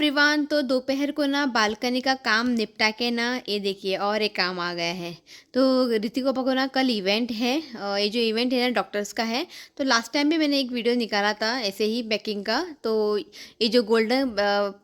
Everyone. तो दोपहर को ना बालकनी का काम निपटा के ना ये देखिए और एक काम आ गया है। तो ऋतिक पापा को ना कल इवेंट है। ये जो इवेंट है ना डॉक्टर्स का है। तो लास्ट टाइम भी मैंने एक वीडियो निकाला था ऐसे ही पैकिंग का। तो ये जो गोल्डन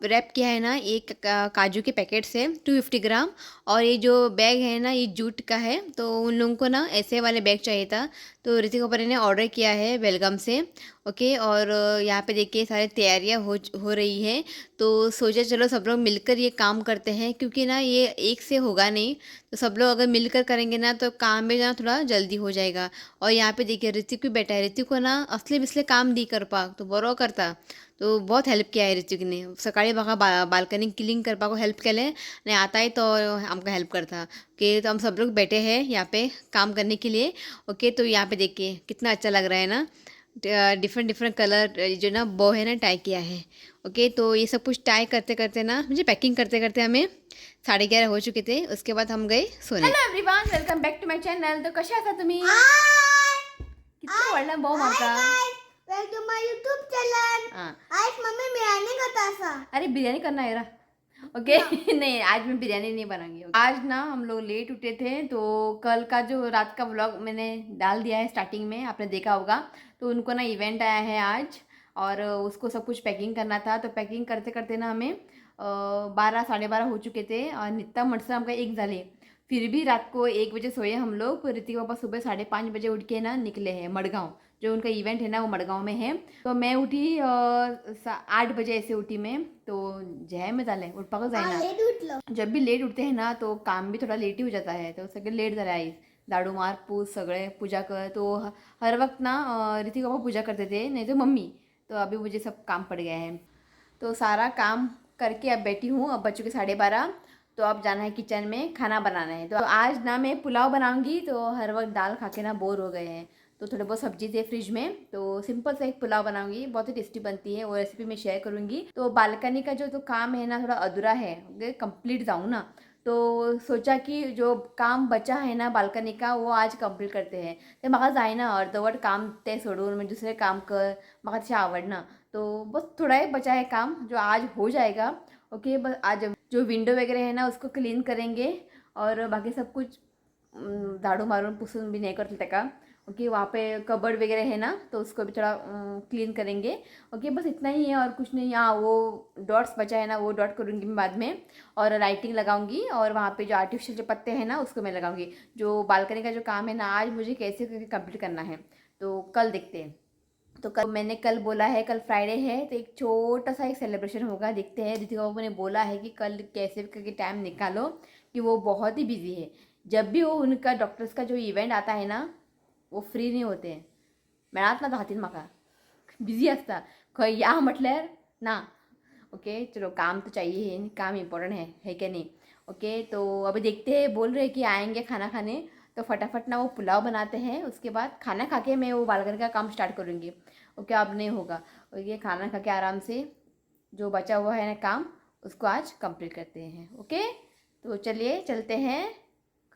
रैप किया है ना ये काजू के पैकेट्स है 250 ग्राम। और ये जो बैग है ना ये जूट का है। तो उन लोगों को ना ऐसे वाले बैग चाहिए था। तो ऋतिक पापा ने ऑर्डर किया है बेलगाम से। ओके। और यहाँ पे देखिए सारी तैयारियां हो रही है। तो सोचा चलो सब लोग मिलकर ये काम करते हैं क्योंकि ना ये एक से होगा नहीं। तो सब लोग अगर मिलकर करेंगे ना तो काम में ना थोड़ा जल्दी हो जाएगा। और यहाँ पे देखिए ऋतिक भी बैठा है। ऋतिक को ना असले बिसले काम दी कर पा तो बरो करता। तो बहुत हेल्प किया है ऋतिक ने। सकाळी बघा बाल्कनी क्लीन करपा को हेल्प केले नहीं आता है तो हमका हेल्प करता। ओके। तो हम सब लोग बैठे हैं यहाँ पे काम करने के लिए। ओके। तो यहाँ पे देखिए कितना अच्छा लग रहा है ना। डिफरेंट डिफरेंट कलर जो ना बो है ना टाई किया है। ओके। तो ये सब कुछ टाई करते करते ना मुझे पैकिंग करते करते हमें 11:30 हो चुके थे। उसके बाद हम गए सोने। Hello everyone, welcome back to my channel. तर कशा आहात तुम्ही? किती वाढला भाऊ माझा? Welcome my YouTube channel. हाँ। आज मम्मी बिरयानी करता सा। अरे बिरयानी करना है ओके। नहीं, आज मैं बिरयानी नहीं बनाऊंगी। आज ना हम लोग लेट उठे थे तो कल का जो रात का व्लॉग मैंने डाल दिया है स्टार्टिंग में, आपने देखा होगा। तो उनको ना इवेंट आया है आज और उसको सब कुछ पैकिंग करना था। तो पैकिंग करते करते ना हमें 12 12:30 हो चुके थे और नित्ता मटसा हमका 1 झाले। फिर भी रात को 1 बजे सोए हम लोग। ऋतिक पापा सुबह 5:30 बजे उठ के ना निकले हैं मडगांव। जो उनका इवेंट है ना वो मडगांव में है। तो मैं उठी 8 बजे ऐसे उठी मैं। तो जय में झालंय उठपाकच आहे ना। लेट उठलो। जब भी लेट उठते हैं ना तो काम भी थोड़ा लेट ही हो जाता है। तो सगळे लेट झाले आई। झाड़ू मार पूस सगळे पूजा कर। तो हर वक्त ना ऋतिक पापा पूजा करते थे, नहीं तो मम्मी। तो अभी मुझे सब काम पड़ गया है। तो सारा काम करके अब बैठी हूँ। अब बच्चों के 12:30। तो अब जाना है किचन में, खाना बनाना है। तो आज ना मैं पुलाव बनाऊंगी। तो हर वक्त दाल खा के ना बोर हो गए हैं। तो थोड़े बहुत सब्जी थे फ्रिज में तो सिंपल सा एक पुलाव बनाऊंगी, बहुत ही टेस्टी बनती है। वो रेसिपी मैं शेयर करूंगी। तो बालकनी का जो तो काम है ना थोड़ा अधूरा है, कंप्लीट जाऊँ ना। तो सोचा कि जो काम बचा है ना बाल्कनी का वो आज कंप्लीट करते हैं। ते म्हाका जायना अर्धवट काम ते सोडून म्हणजे दुसरे काम कर, म्हाका तशें आवडना। तो बस थोड़ा ही बचा है काम जो आज हो जाएगा। ओके। बस आज जो विंडो वगैरह है ना उसको क्लीन करेंगे और बाकी सब कुछ झाड़ू मारून पुसून भी नहीं करते तका। ओके। वहाँ पे कबर्ड वगैरह है ना तो उसको भी थोड़ा क्लीन करेंगे। ओके। बस इतना ही है और कुछ नहीं। हाँ, वो डॉट्स बचा है ना वो डॉट करूँगी मैं बाद में। और लाइटिंग लगाऊंगी और वहाँ पे जो आर्टिफिशियल जो पत्ते हैं ना उसको मैं लगाऊंगी। जो बालकनी का जो काम है ना आज मुझे कैसे करके कंप्लीट करना है तो कल देखते हैं। तो कल मैंने कल बोला है, कल फ्राइडे है तो एक छोटा सा एक सेलिब्रेशन होगा, देखते हैं। ऋतिक बाबू ने बोला है कि कल कैसे करके टाइम निकालो कि वो बहुत ही बिजी है। जब भी वो उनका डॉक्टर्स का जो इवेंट आता है ना वो फ्री नहीं होते हैं। मेळात ना राहतील म्हाका, बिझी असता खंय या म्हटल्यार ना। ओके। चलो काम तो चाहिए है, काम इम्पोर्टेंट है क्या नहीं। ओके। तो अभी देखते हैं, बोल रहे हैं कि आएंगे खाना खाने। तो फटाफट ना वो पुलाव बनाते हैं, उसके बाद खाना खा के मैं वो बालकनी का काम स्टार्ट करूँगी। ओके। अब नहीं होगा। ओके। खाना खा के आराम से जो बचा हुआ है ना काम उसको आज कंप्लीट करते हैं। ओके। तो चलिए चलते हैं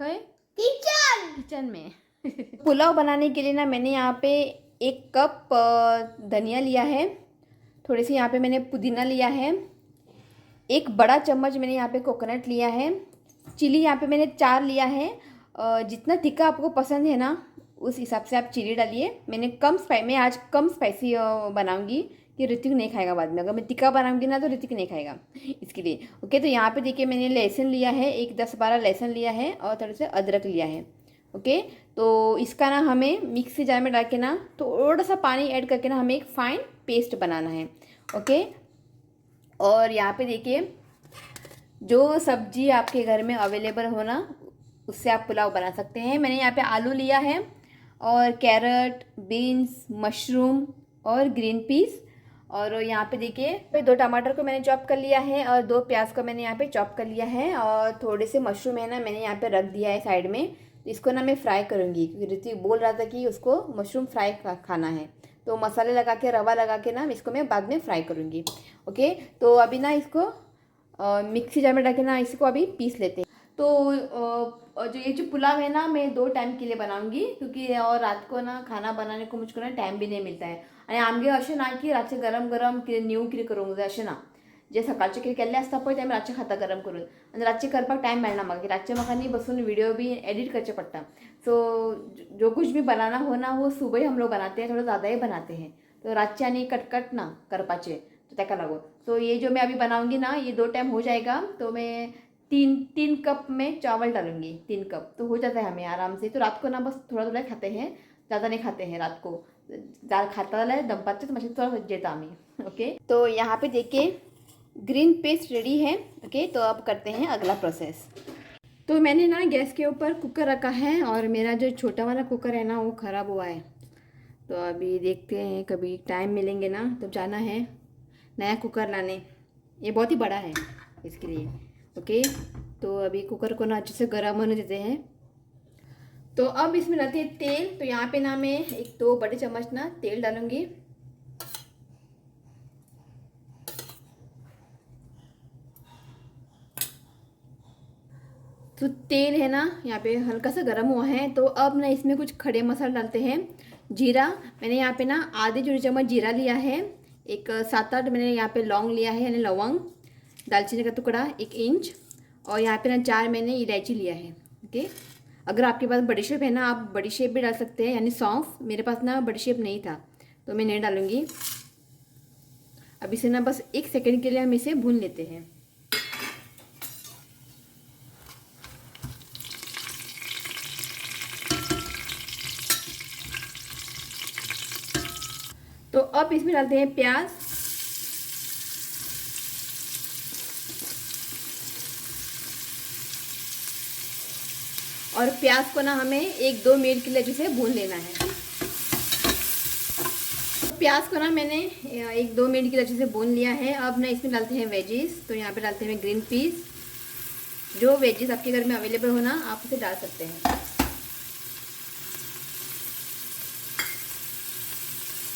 कहीं किचन में। पुलाव बनाने के लिए ना मैंने यहाँ पे 1 कप धनिया लिया है। थोड़ी सी यहाँ पे मैंने पुदीना लिया है। 1 बड़ा चम्मच मैंने यहाँ पे कोकोनट लिया है। चिली यहाँ पे मैंने 4 लिया है। जितना तीखा आपको पसंद है ना उस हिसाब से आप चिली डालिए। मैं आज कम स्पाइसी बनाऊंगी कि ऋतिक नहीं खाएगा बाद में। अगर मैं तीखा बनाऊंगी ना तो ऋतिक नहीं खाएगा, इसके लिए। ओके। तो यहाँ पे देखिए मैंने लहसुन लिया है, एक 10-12 लहसुन लिया है और थोड़े से अदरक लिया है। ओके। तो इसका ना हमें मिक्सी जार में डाल के ना थोड़ा सा पानी ऐड करके ना हमें एक फाइन पेस्ट बनाना है। ओके। और यहाँ पे देखिए जो सब्जी आपके घर में अवेलेबल हो ना उससे आप पुलाव बना सकते हैं। मैंने यहाँ पे आलू लिया है और कैरेट, बीन्स, मशरूम और ग्रीन पीस। और यहाँ पे देखिए 2 टमाटर को मैंने चॉप कर लिया है और 2 प्याज को मैंने यहाँ पे चॉप कर लिया है। और थोड़े से मशरूम है ना मैंने यहाँ पे रख दिया है साइड में। तो इसको ना मैं फ्राई करूँगी क्योंकि ऋतिक बोल रहा था कि उसको मशरूम फ्राई खाना है। तो मसाले लगा के रवा लगा के ना इसको मैं बाद में फ्राई करूँगी। ओके। तो अभी ना इसको मिक्सी जार में डाल के ना इसको अभी पीस लेते हैं। तो जो ये जो पुलाव है ना मैं 2 टाइम के लिए बनाऊंगी क्योंकि और रात को ना खाना बनाने को मुझको ना टाइम भी नहीं मिलता है। आणि आमगे असे ना की रातचे गरम गरम न्यू कितें करूंक जाय अशें ना। जे सकाळचे कितें केल्लें आसता पळय तें आमी रातचें खाता गरम करून आनी रातचें करपाक टायम मेळना म्हाका रातचें म्हाका न्ही बसून व्हिडिओ भी एडिट करचे पडटा सो जो कुछ भी बनाना हो ना वो सुबह ही हम लोग बनाते हैं थोड़ा ज़्यादा ही बनाते हैं तो रातचे आनी कटकट ना करपाचे तो तेका लागून तो ये जो मैं अभी बनाऊंगी ना ये 2 टाइम हो जाएगा तो मैं 3 कप में चावल डालूंगी 3 कप तो हो जाता है हमें आराम से तो रात को ना बस थोड़ा थोड़ा खाते हैं ज़्यादा नहीं खाते हैं रात को खाता जाल्यार दंपारचेच मातशें चड जेता आमी ओके तो यहाँ पे देखिए ग्रीन पेस्ट रेडी है ओके तो अब करते हैं अगला प्रोसेस। तो मैंने ना गैस के ऊपर कुकर रखा है और मेरा जो छोटा वाला कुकर है ना वो ख़राब हुआ है तो अभी देखते हैं कभी टाइम मिलेंगे ना तो जाना है नया कुकर लाने। ये बहुत ही बड़ा है इसके लिए ओके तो अभी कुकर को ना अच्छे से गर्म होने देते हैं। तो अब इसमें डालते हैं तेल। तो यहाँ पे ना मैं 1-2 बड़े चम्मच ना तेल डालूंगी। तो तेल है ना यहाँ पे हल्का सा गर्म हुआ है तो अब ना इसमें कुछ खड़े मसाले डालते हैं। जीरा मैंने यहाँ पे ना आधे छोटे चम्मच जीरा लिया है, एक 7-8 मैंने यहाँ पे लौंग लिया है यानी लवंग, दालचीनी का टुकड़ा 1 इंच और यहाँ पे ना 4 मैंने इलायची लिया है ओके। अगर आपके पास बड़ी शेप है ना आप बड़ी शेप भी डाल सकते हैं यानी सौंफ। मेरे पास ना बड़ी शेप नहीं था तो मैं नहीं डालूँगी। अब इसे ना बस 1 सेकेंड के लिए हम इसे भून लेते हैं। तो अब इसमें डालते हैं प्याज और प्याज को ना हमें 1-2 मिनट के लिए अच्छे से भून लेना है। प्याज को ना मैंने 1-2 मिनट के लिए अच्छे से भून लिया है। अब ना इसमें डालते हैं वेजीज। तो यहाँ पे डालते हैं ग्रीन पीस। जो वेजीज आपके घर में अवेलेबल हो ना आप उसे डाल सकते हैं।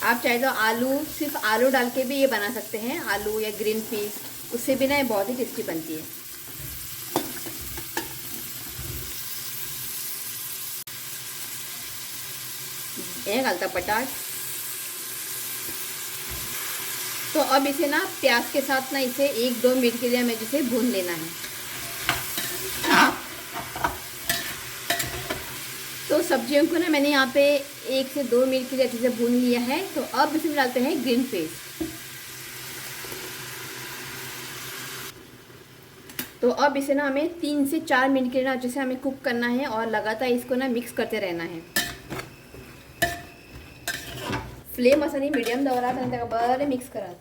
आप चाहे तो आलू सिर्फ आलू डाल के भी ये बना सकते हैं, आलू या ग्रीन पीस, उससे भी ना ये बहुत ही टेस्टी बनती है। ये डालता पटाट। तो अब इसे ना प्याज के साथ ना इसे 1-2 मिनट के लिए हमें जिसे भून लेना है। तो सब्जियों को ना मैंने यहाँ पे 1 से 2 मिनट के लिए अच्छे से भून लिया है। तो अब इसमें डालते हैं ग्रीन पेस्ट। तो अब इसे ना हमें 3 से 4 मिनट के लिए अच्छे से हमें कुक करना है और लगातार इसको ना मिक्स करते रहना है। फ्लेम असं नाही मीडियम दवरात आणि त्याला बरं मिक्स करा।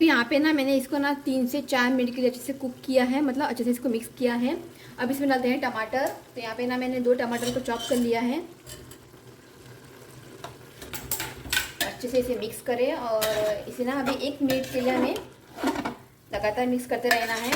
तो यहाँ पे ना मैंने इसको ना 3 से 4 मिनट के लिए अच्छे से कुक किया है, मतलब अच्छे से इसको मिक्स किया है। अब इसमें डालते हैं टमाटर। तो यहाँ पे ना मैंने 2 टमाटर को चॉप कर लिया है। अच्छे से इसे मिक्स करें और इसे ना अभी 1 मिनट के लिए हमें लगातार मिक्स करते रहना है।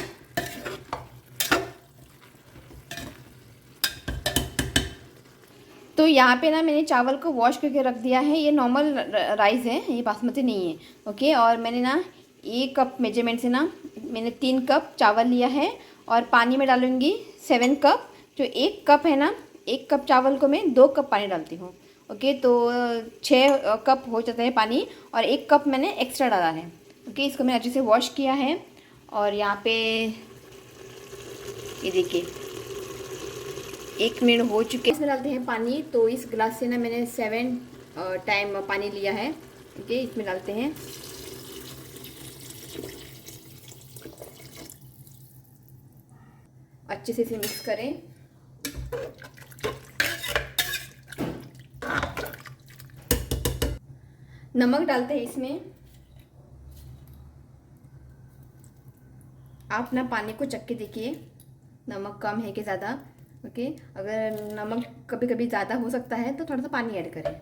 तो यहाँ पे ना मैंने चावल को वॉश करके रख दिया है। ये नॉर्मल राइस है, ये बासमती नहीं है ओके। और मैंने ना 1 कप मेजरमेंट से ना मैंने 3 कप चावल लिया है और पानी में डालूँगी 7 कप। जो 1 कप है ना 1 कप चावल को मैं 2 कप पानी डालती हूँ ओके। तो 6 कप हो जाता है पानी और 1 कप मैंने एक्स्ट्रा डाला है ओके। इसको मैंने अच्छे से वॉश किया है और यहाँ पे ये देखिए 1 मिनट हो चुके। इसमें डालते हैं पानी। तो इस गिलास से ना मैंने 7 टाइम पानी लिया है ओके। इसमें डालते हैं अच्छे से इसे मिक्स करें। नमक डालते हैं इसमें। आप ना पानी को चख के देखिए नमक कम है कि ज़्यादा ओके। अगर नमक कभी कभी ज़्यादा हो सकता है तो थोड़ा सा पानी ऐड करें।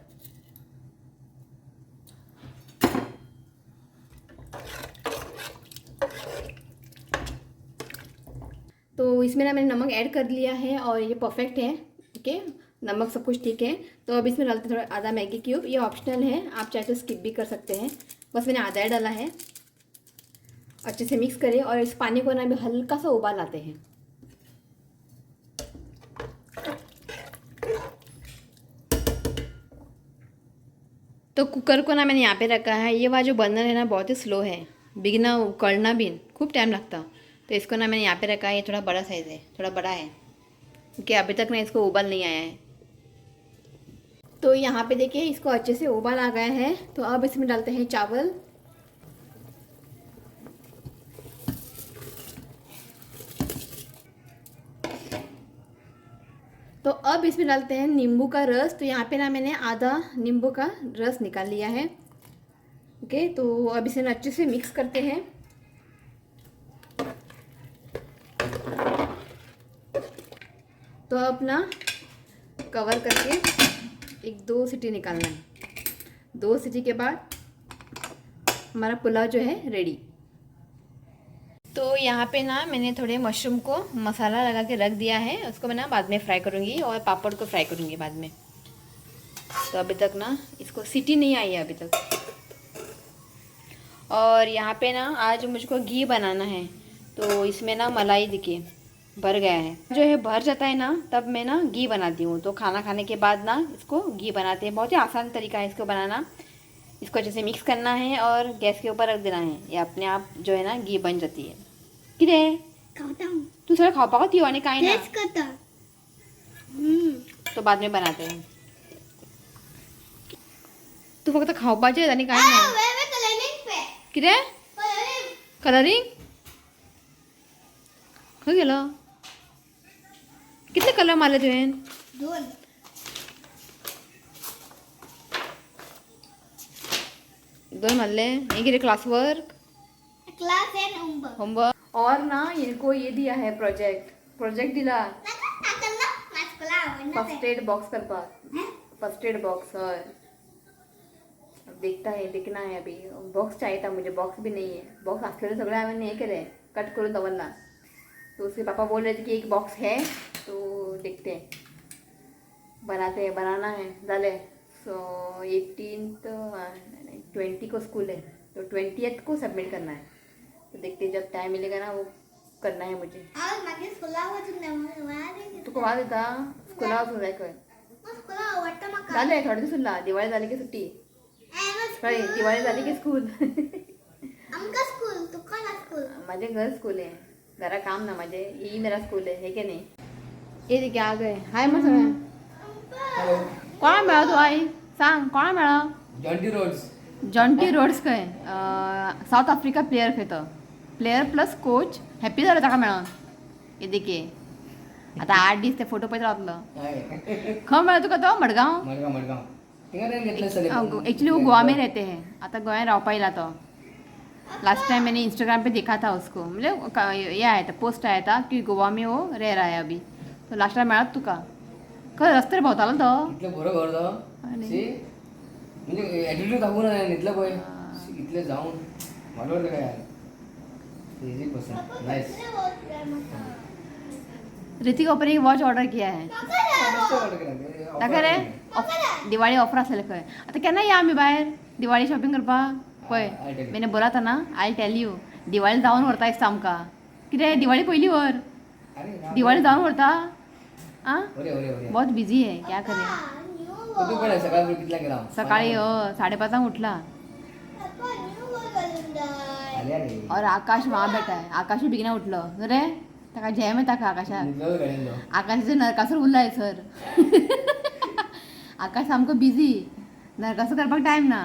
तो इसमें ना मैंने नमक ऐड कर लिया है और ये परफेक्ट है ओके। नमक सब कुछ ठीक है। तो अब इसमें डालते थोड़ा आधा मैगी क्यूब। ये ऑप्शनल है, आप चाहे तो स्किप भी कर सकते हैं। बस मैंने आधा ही डाला है। अच्छे से मिक्स करें और इस पानी को ना भी हल्का सा उबाल आते हैं। तो कुकर को ना मैंने यहाँ पे रखा है। ये वाला जो बर्नर है ना बहुत ही स्लो है बिगना उकड़ना भी खूब टाइम लगता। तो इसको ना मैंने यहाँ पे रखा है, ये थोड़ा बड़ा साइज़ है, थोड़ा बड़ा है क्योंकि अभी तक ना इसको उबाल नहीं आया है। तो यहाँ पे देखिए इसको अच्छे से उबाल आ गया है। तो अब इसमें डालते हैं चावल। तो अब इसमें डालते हैं नींबू का रस। तो यहाँ पे ना मैंने आधा नींबू का रस निकाल लिया है। ओके, तो अब इसे ना अच्छे से मिक्स करते हैं। तो अब ना कवर करके 1-2 सीटी निकालना है। 2 सीटी के बाद हमारा पुलाव जो है रेडी। तो यहाँ पे ना मैंने थोड़े मशरूम को मसाला लगा के रख दिया है, उसको मैं ना बाद में फ्राई करूँगी और पापड़ को फ्राई करूँगी बाद में। तो अभी तक ना इसको सीटी नहीं आई है अभी तक। और यहाँ पे ना आज मुझको घी बनाना है। तो इसमें ना मलाई देखिए भर गया है, जो है भर जाता है ना तब मैं ना घी बनाती हूँ। तो खाना खाने के बाद ना इसको घी बनाते हैं। बहुत ही आसान तरीका है इसको बनाना। इसको अच्छे से मिक्स करना है और गैस के ऊपर रख देना है, ये अपने आप जो है ना घी बन जाती है। किरे तू सगळं खाऊ पाका ती आणि काय ना, तो बाद में बनाते हैं। तू फक्त खाऊ पाहिजे आणि काय नाही। किरे कलरिंग खा गेलं? कितने कलर मारले तुवें? 2 2 मारले। हे किती class work class and homework. और ना इनको ये दिया है प्रोजेक्ट दिला फर्स्ट एड बॉक्स करपाक। फर्स्ट एड बॉक्स है, अब देखना है अभी। बॉक्स चाहिए था मुझे, बॉक्स भी नहीं है। बॉक्स असलेले सगळे आम्ही नाही केले, कट करून दवरला। तो उसके पापा बोल रहे थे कि एक बॉक्स है, तो देखते हैं बनाना है डाले। सो 20 को स्कूल है, तो 20th को सबमिट करना है। तो देखते हैं जब टाइम मिलेगा ना वो करना है मुझे। तुका वाद येता स्कूला वचून जाय खंय? झाले थोडे दीस उरला, दिवाळी झाली की सुट्टी। कळ्ळें, दिवाळी झाली की स्कूल। माझे घर स्कूल है, जरा काम ना माझे, यही मेरा स्कूल है कि नहीं? ये देखिए आ गए। हाय मग सगळ्या कोणा मेळा तू आई सांग, कोणा मेळा? जॉन्टी रोड्स खंय? साऊथ आफ्रिका प्लेयर खंय तो, प्लेयर प्लस कोच हॅप्पी जालो ताका मेळोन। ये देखिए आता 8 दीस ते फोटो पळयत रावतलो। खंय मेळ्ळो तुका तो? मडगांव। एक्चुअली वो गोवा में रहते हैं, आता गोंयांत रावपा येयला तो। लास्ट टाइम मैंने इंस्टाग्राम पे देखा था उसको, मतलब ये आया था, पोस्ट आया था कि गोवा में वो रह रहा है अभी। तो लास्ट टाइम मेळत तुका खंय रस्त्यार भोंवतालो तो? इतले बरो घर तो म्हणजे एटीट्यूड दाखवून नाही इतलं पळय, इतले जाऊन मला वाटलं काय इजी पर्सन नाइस। ऋतिक ऊपर एक वॉच ऑर्डर किया है। ताका रे दिवाळी ऑफर आसलेले खंय। आता केन्ना या आमी भायर दिवाळी शॉपिंग करपाक? पळय मैंने बोला था ना, आई टेल यू दिवाळी जावन व्हरता दिसता आमकां। कितें दिवाळी पयली व्हर, दिवाळी जावन व्हरता। आ बहुत बिजी है, क्या करें। तू पण सकाळी कितला गेला? सकाळी 5:30 उठला। और आकाश वहाँ बैठा है, आकाश भी बिगना उठलो रे, ताका जय में ताका आकाशाक। आकाशाचे नरकासूर उरलाय सर। आकाश सामको बिजी, नरकासूर करपाक टाइम ना।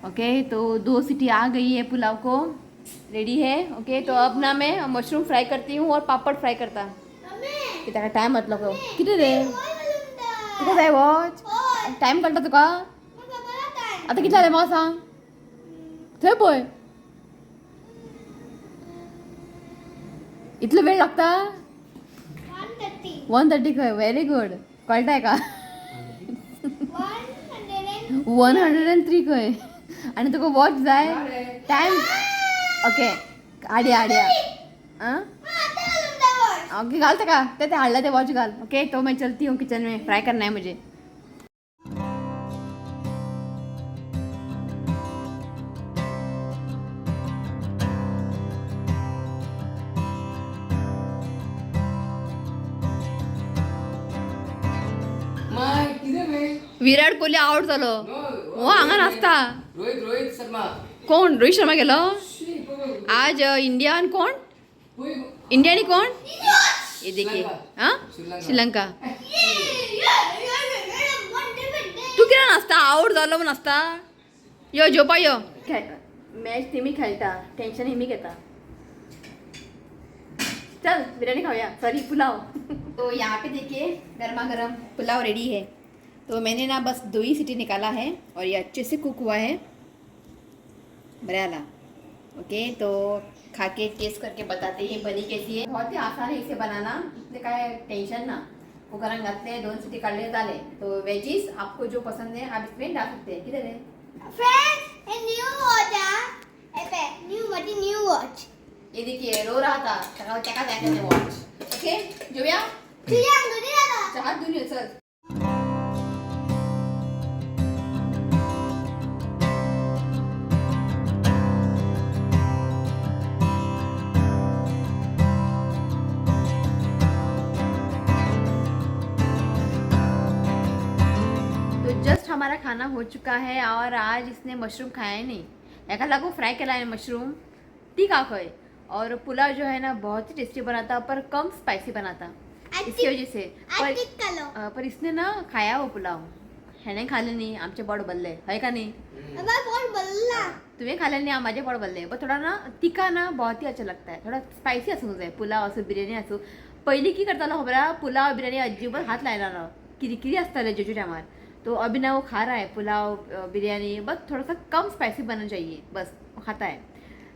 ओके, तो 2 सीटी आ गई है, पुलाव को रेडी है। ओके, तो अब ना मैं मशरूम फ्राई करती हूँ और पापड़ फ्राई करता। किती टाइम मतलो को किती रे तुका जाय वॉच? टाइम कळटा तुका? आता किती जाले म्हाका सांग? थंय पळय इतलो वेळ लागता? 1:30 खंय? व्हेरी गुड, कळटाय का? 103 खंय? आणि तुका वॉच जाय टाइम? ओके आड्या आं ओके घाल का ते हाडला ते वॉच घाल। ओके, तो मैं चलती हूँ किचन में, फ्राई करना है मुझे। विराट कोहली आउट जालो, हो हांगा नासता। रोहित शर्मा कोण रोहित शर्मा गेलो आज इंडिया आणि कोण इंडिया आणि कोण ये देखिए हाँ श्रीलंका तू किती नाचता आउट जालो म्हण नाचता यो झोपा यो मॅच तेमी खेळता टेन्शन हेमी घेता चल बिरयानी खाओया सॉरी पुलाव तो यहाँ पे देखिए गर्मा गर्म पुलाव रेडी है तो मैंने ना बस 2 ही सीटी निकाला है और ये अच्छे से कुक हुआ है बराला ओके तो खा के टेस्ट करके बताते हैं ये बनी कैसी है बहुत ही आसान है इसे बनाना इसलिए काय टेंशन ना कुकर घातले 2 सीटी काढले झाले तो वेजीज आपको जो पसंद है आप इसमें डाल सकते हैं किधर है Friends, a new watch. New watch. ये देखिए रो रहा था चका देखते वॉच ओके जोया चहा दुनिया चल तो जस्ट हमारा खाना हो चुका है और आज इसने मशरूम खाया ही नहीं एखादा को फ्राई केला है मशरूम ठीक है और पुलाव जो है ना बहुत ही टेस्टी बनाता पर कम स्पाइसी बनाता इसकी वजह से पर इसने ना खाया वो पुलाव है नहीं खाले नहीं आमचे पोट बदले है का नहीं तुम्हें खाले नहीं माझे पोट बदले पण थोड़ा ना तिखा ना बहुत ही अच्छा लगता है थोड़ा स्पाइसी असू जाय पुलाव असो बिर्याणी असो पहिली की करतालो खबरा पुलाव बिर्याणी अजिबात हात लायना ना किरकिरी असताले जेजू टाइमार तो अभी ना वो खा रहा है पुलाव बिरयानी बस थोड़ा सा कम स्पाइसी बनना चाहिए बस वो खाता है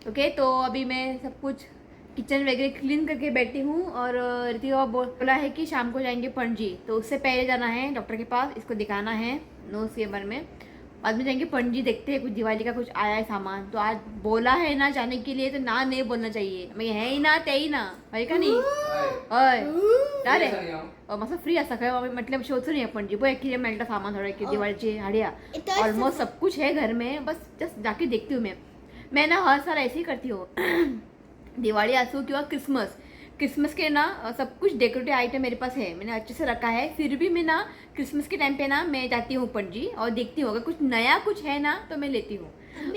ओके तो अभी मैं सब कुछ किचन वगैरह क्लीन करके बैठी हूँ और रितिका बोला है कि शाम को जाएंगे पणजी तो उससे पहले जाना है डॉक्टर के पास इसको दिखाना है नोज फेवर में बाद में जाएंगे पणजी देखते हैं कुछ दिवाली का कुछ आया है सामान तो आज बोला है ना जाने के लिए तो ना नहीं बोलना चाहिए मैं है ही ना ते ही ना है का नहीं होय अरे मस्त फ्री असता काय मतलब शोचून ये पणजी बघ किती मेळटा सामान थोड़ा की दिवाळीची हाडिया ऑलमोस्ट सब कुछ है घर में बस जस्ट जाके देखती हूँ मैं ना हर साल ऐसे ही करती हूँ दिवाली आसू कि क्रिसमस के ना सब कुछ डेकोरेटिव आइटम मेरे पास है मैंने अच्छे से रखा है फिर भी मैं ना क्रिसमस के टाइम पे ना मैं जाती हूँ पणजी और देखती हूँ अगर कुछ नया कुछ है ना तो मैं लेती हूँ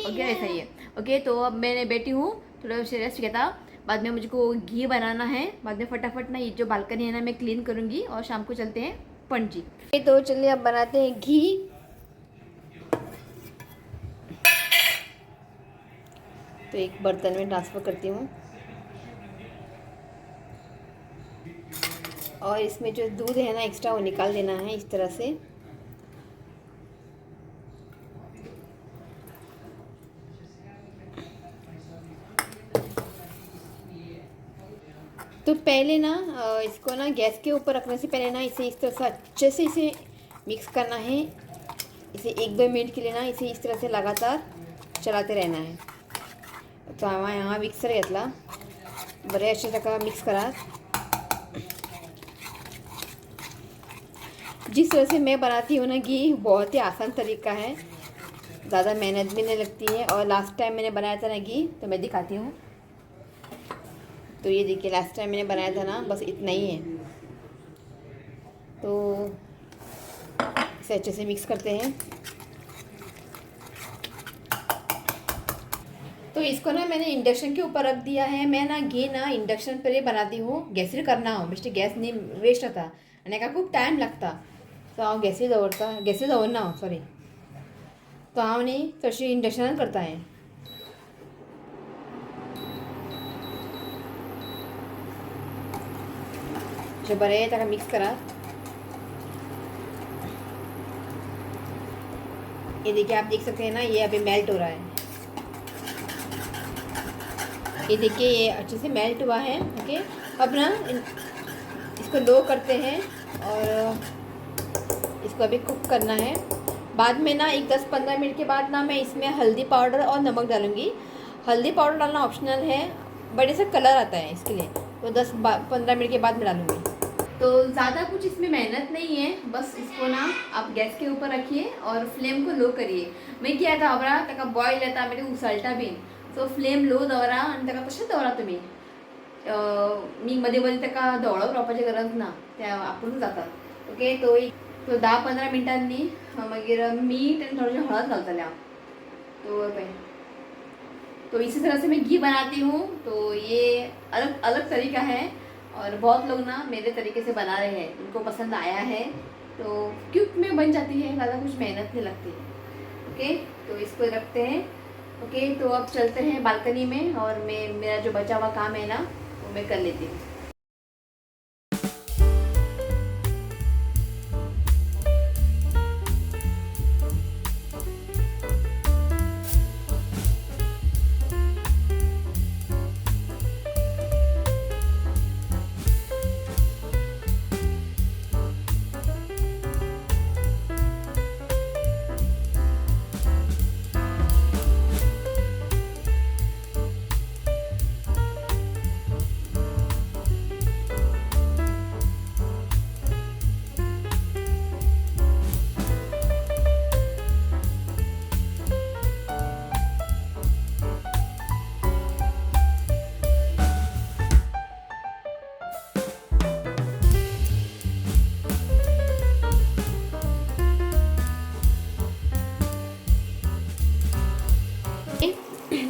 ओके ऐसा ही है ओके तो अब मैंने बैठी हूँ थोड़ा रेस्ट किया था बाद में मुझको घी बनाना है बाद में फटाफट ना ये जो बालकनी है ना मैं क्लीन करूँगी और शाम को चलते हैं पणजी तो चलिए अब बनाते हैं घी तो एक बर्तन में ट्रांसफ़र करती हूँ और इसमें जो दूध है ना एक्स्ट्रा वो निकाल देना है इस तरह से तो पहले ना इसको ना गैस के ऊपर रखने से पहले ना इसे इस तरह से अच्छे से इसे मिक्स करना है इसे 1-2 मिनट के लिए ना इसे इस तरह से लगातार चलाते रहना है तो यहाँ मिक्सर घेतला बरे असे तका मिक्स करा जिस तरह से मैं बनाती हूँ ना घी बहुत ही आसान तरीका है ज़्यादा मेहनत भी नहीं लगती है और लास्ट टाइम मैंने बनाया था ना घी तो मैं दिखाती हूँ तो ये देखिए लास्ट टाइम मैंने बनाया था ना बस इतना ही है तो इसे अच्छे से मिक्स करते हैं तो इसको ना मैंने इंडक्शन के ऊपर रख दिया है मैं ना घी ना इंडक्शन पर ही बनाती हूँ गॅसर करना हो बेस्ट गॅस नहीं वेस्ट होता आणि का खूप टाइम लागता तो हांव गॅसीर दवरना हांव सॉरी तो हांव न्ही चडशी इंडक्शनान करता हें अशें बरें ताका मिक्स करात ये देखिए आप देख सकते हैं ना ये अभी मेल्ट हो रहा है ये देखिए ये अच्छे से मेल्ट हुआ है ओके अब ना इसको लो करते हैं और इसको अभी कुक करना है बाद में ना एक 10-15 मिनट के बाद ना मैं इसमें हल्दी पाउडर और नमक डालूँगी हल्दी पाउडर डालना ऑप्शनल है बट ऐसा कलर आता है इसके लिए तो 10-15 मिनट के बाद मैं डालूँगी तो ज़्यादा कुछ इसमें मेहनत नहीं है बस इसको ना आप गैस के ऊपर रखिए और फ्लेम को लो करिए मैं किया था अबरा तका बॉईल येता म्हणजे उसळटा बीन सो फ्लेम लो दवरा आणि तका तशेंच दवरा तुम्ही मी मध्ये मध्ये ताका धवळप रावपाची गरज ना त्या आपूण जातात ओके तो 10-15 मिनटांनी मागीर मीठ आनी थोडेशें हळद घालतलें हांव तो पळय तो इसी तरह से मैं घी बनाती हूँ। तो ये अलग अलग तरीका है और बहुत लोग ना मेरे तरीके से बना रहे हैं, उनको पसंद आया है। तो क्यूट में बन जाती है, ज़्यादा कुछ मेहनत नहीं लगती है। ओके, तो इसको रखते हैं। ओके, तो अब चलते हैं बालकनी में और मेरा जो बचा हुआ काम है ना वो मैं कर लेती हूँ।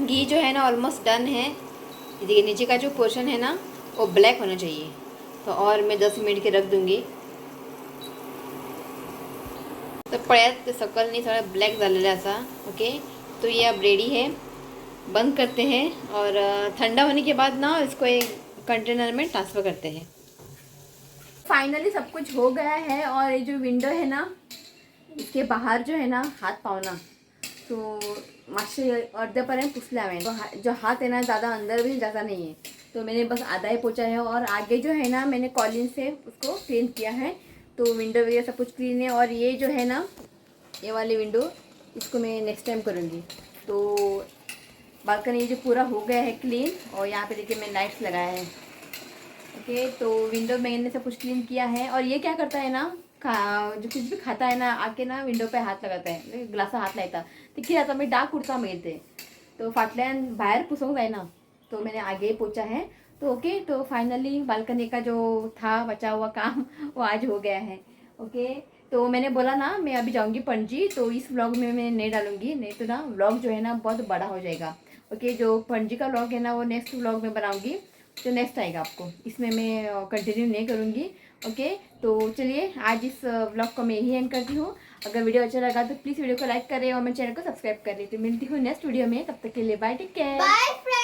घी जो है ना ऑलमोस्ट डन है। देखिए नीचे का जो पोर्शन है ना वो ब्लैक होना चाहिए। तो और मैं 10 मिनट के रख दूंगी। तो पळ्यात सकल नहीं थोड़ा ब्लॅक झालेला असा। ओके, तो ये अब रेडी है। बंद करते हैं और ठंडा होने के बाद ना इसको एक कंटेनर में ट्रांसफ़र करते हैं। फाइनली सब कुछ हो गया है और ये जो विंडो है ना इसके बाहर जो है ना हाथ पावना तो मागचे अर्ध्यापर्यंत पुसले हवे। तो जो हाथ है ना ज़्यादा अंदर भी जाता नहीं है, तो मैंने बस आधा ही पोछा है। और आगे जो है ना मैंने कॉलिन से उसको क्लीन किया है। तो विंडो वगैरह सब कुछ क्लीन है। और ये जो है ना ये वाली विंडो इसको मैं नेक्स्ट टाइम करूँगी। तो बालकनी जो पूरा हो गया है क्लीन। और यहाँ पे देखिए मैंने लाइट्स लगाया है। ओके, तो विंडो मैंने सब कुछ क्लीन किया है। और ये क्या करता है ना जो कुछ भी खाता है ना आके ना विंडो पे हात लगाता है, ग्लासा हात लायता ते खिळाचा मी डाग उडता मिळते। तो फाटल्यान बाहेर पुसूंक जायना, तो मैंने आगे ही पोछा है। तो ओके, तो फाइनली बालकनी का जो था बचा हुआ काम वो आज हो गया है। ओके, तो मैंने बोला ना मैं अभी जाऊंगी पणजी, तो इस व्लॉग में मैं नहीं डालूंगी, नहीं तो ना व्लॉग जो है ना बहुत बड़ा हो जाएगा। ओके, जो पणजी का व्लॉग है ना वो नेक्स्ट व्लॉग में बनाऊंगी, जो नेक्स्ट आएगा आपको, इसमें मैं कंटिन्यू नहीं करूँगी। ओके, तो चलिए आज इस व्लॉग को मैं यही एंड करती हूँ। अगर वीडियो अच्छा लगा तो प्लीज़ वीडियो को लाइक करें और मेरे चैनल को सब्सक्राइब करें। तो मिलती हूँ नेक्स्ट वीडियो में, तब तक के लिए bye, take care. Bye, friends.